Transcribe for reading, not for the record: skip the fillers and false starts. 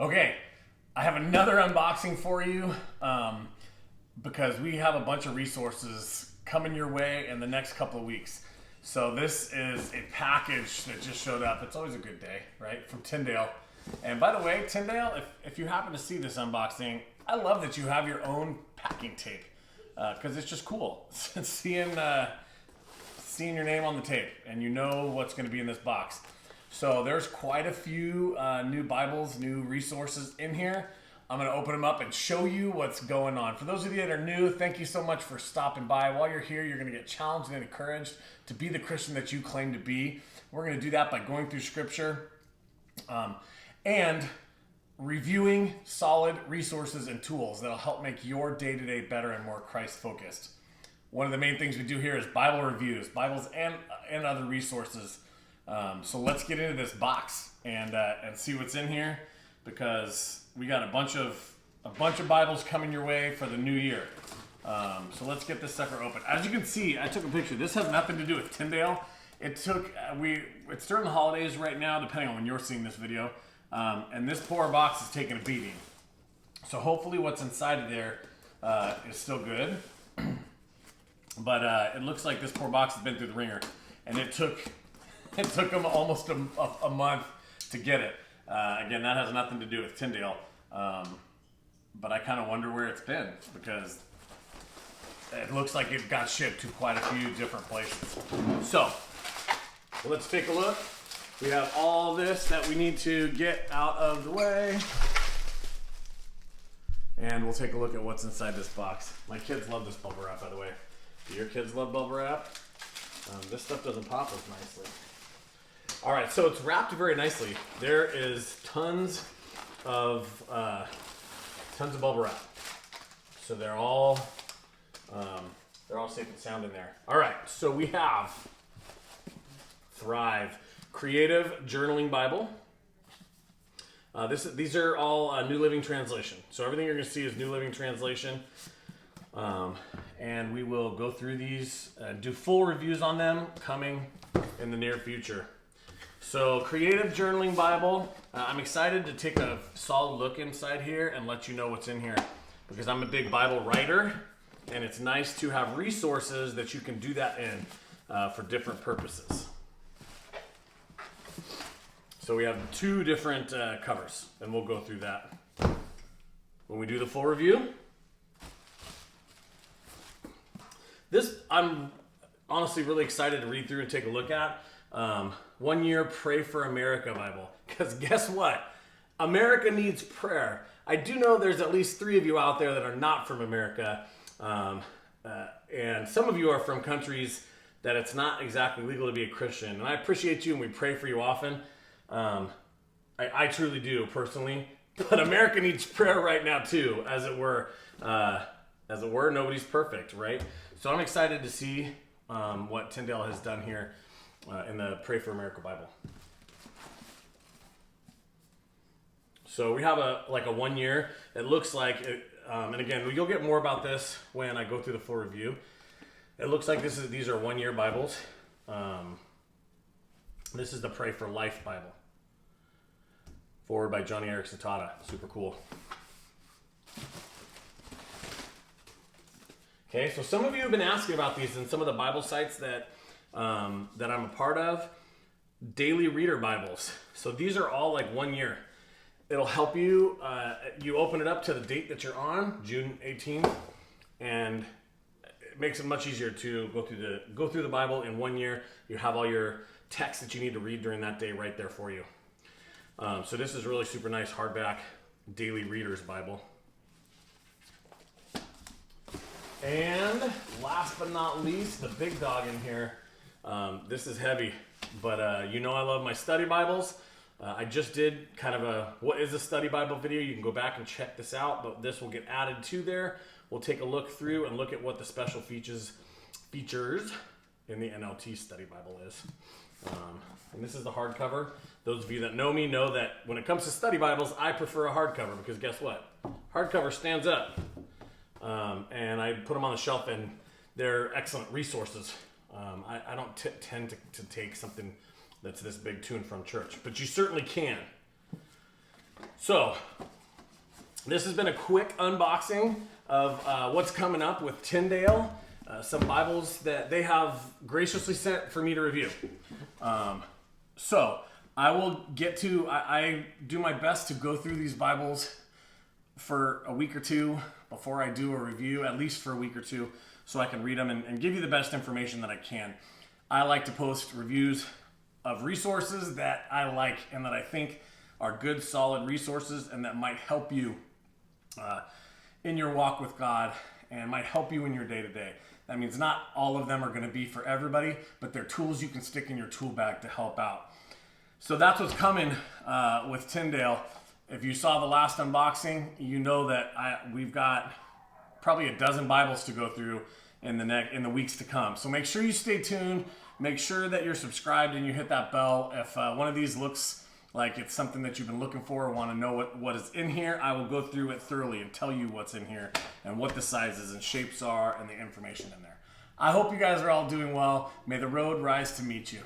Okay, I have another unboxing for you because we have a bunch of resources coming your way in the next couple of weeks. So this is a package that just showed up. It's always a good day, right? From Tyndale. And by the way, Tyndale, if you happen to see this unboxing, I love that you have your own packing tape because it's just cool seeing your name on the tape and you know what's going to be in this box. So there's quite a few new Bibles, new resources in here. I'm going to open them up and show you what's going on. For those of you that are new, thank you so much for stopping by. While you're here, you're going to get challenged and encouraged to be the Christian that you claim to be. We're going to do that by going through Scripture and reviewing solid resources and tools that'll help make your day-to-day better and more Christ-focused. One of the main things we do here is Bible reviews, Bibles and other resources. So let's get into this box and see what's in here, because we got a bunch of Bibles coming your way for the new year. So let's get this sucker open. As you can see, I took a picture. This has nothing to do with Tyndale. It's during the holidays right now, depending on when you're seeing this video. And this poor box is taking a beating. So hopefully what's inside of there is still good. But it looks like this poor box has been through the ringer, and it took them almost a month to get it. Again, that has nothing to do with Tyndale, but I kind of wonder where it's been, because it looks like it got shipped to quite a few different places. So let's take a look. We have all this that we need to get out of the way, and we'll take a look at what's inside this box. My kids love this bubble wrap, by the way. Do your kids love bubble wrap? This stuff doesn't pop as nicely. All right, so it's wrapped very nicely. There is tons of bubble wrap. So they're all safe and sound in there. All right, so we have Thrive Creative Journaling Bible. These are all New Living Translation. So everything you're going to see is New Living Translation. And we will go through these, do full reviews on them coming in the near future. So Creative Journaling Bible, I'm excited to take a solid look inside here and let you know what's in here, because I'm a big Bible writer, and it's nice to have resources that you can do that in for different purposes. So we have two different covers, and we'll go through that when we do the full review. This I'm honestly really excited to read through and take a look at. 1 Year Pray for America Bible. Because guess what? America needs prayer. I do know there's at least 3 of you out there that are not from America. And some of you are from countries that it's not exactly legal to be a Christian. And I appreciate you, and we pray for you often. I truly do, personally. But America needs prayer right now too, as it were. Nobody's perfect, right? So I'm excited to see what Tyndale has done here in the Pray for America Bible. So we have a 1 year. It looks like, and again, you'll get more about this when I go through the full review. It looks like these are 1 year Bibles. This is the Pray for Life Bible, forward by Johnny Eric Satata. Super cool. Okay, so some of you have been asking about these in some of the Bible sites that I'm a part of. Daily Reader Bibles. So these are all like 1 year. It'll help you. You open it up to the date that you're on, June 18th, and it makes it much easier to go through the Bible in 1 year. You have all your text that you need to read during that day right there for you. So this is really super nice hardback Daily Reader's Bible. And last but not least, the big dog in here. This is heavy, but you know I love my study Bibles. I just did kind of a what is a study Bible video. You can go back and check this out, but this will get added to there. We'll take a look through and look at what the special features in the NLT study Bible is. And this is the hardcover. Those of you that know me know that when it comes to study Bibles, I prefer a hardcover, because guess what? Hardcover stands up. And I put them on the shelf, and they're excellent resources. I don't tend to take something that's this big to and from church, but you certainly can. So, this has been a quick unboxing of what's coming up with Tyndale. Some Bibles that they have graciously sent for me to review. So, I will get to, I do my best to go through these Bibles for a week or two before I do a review, at least for a week or two, so I can read them and give you the best information that I can. I like to post reviews of resources that I like and that I think are good, solid resources and that might help you in your walk with God and might help you in your day-to-day. That means not all of them are going to be for everybody, but they're tools you can stick in your tool bag to help out. So that's what's coming with Tyndale. If you saw the last unboxing, you know that we've got probably a dozen Bibles to go through in the weeks to come. So make sure you stay tuned. Make sure that you're subscribed and you hit that bell. If one of these looks like it's something that you've been looking for or want to know what is in here, I will go through it thoroughly and tell you what's in here and what the sizes and shapes are and the information in there. I hope you guys are all doing well. May the road rise to meet you.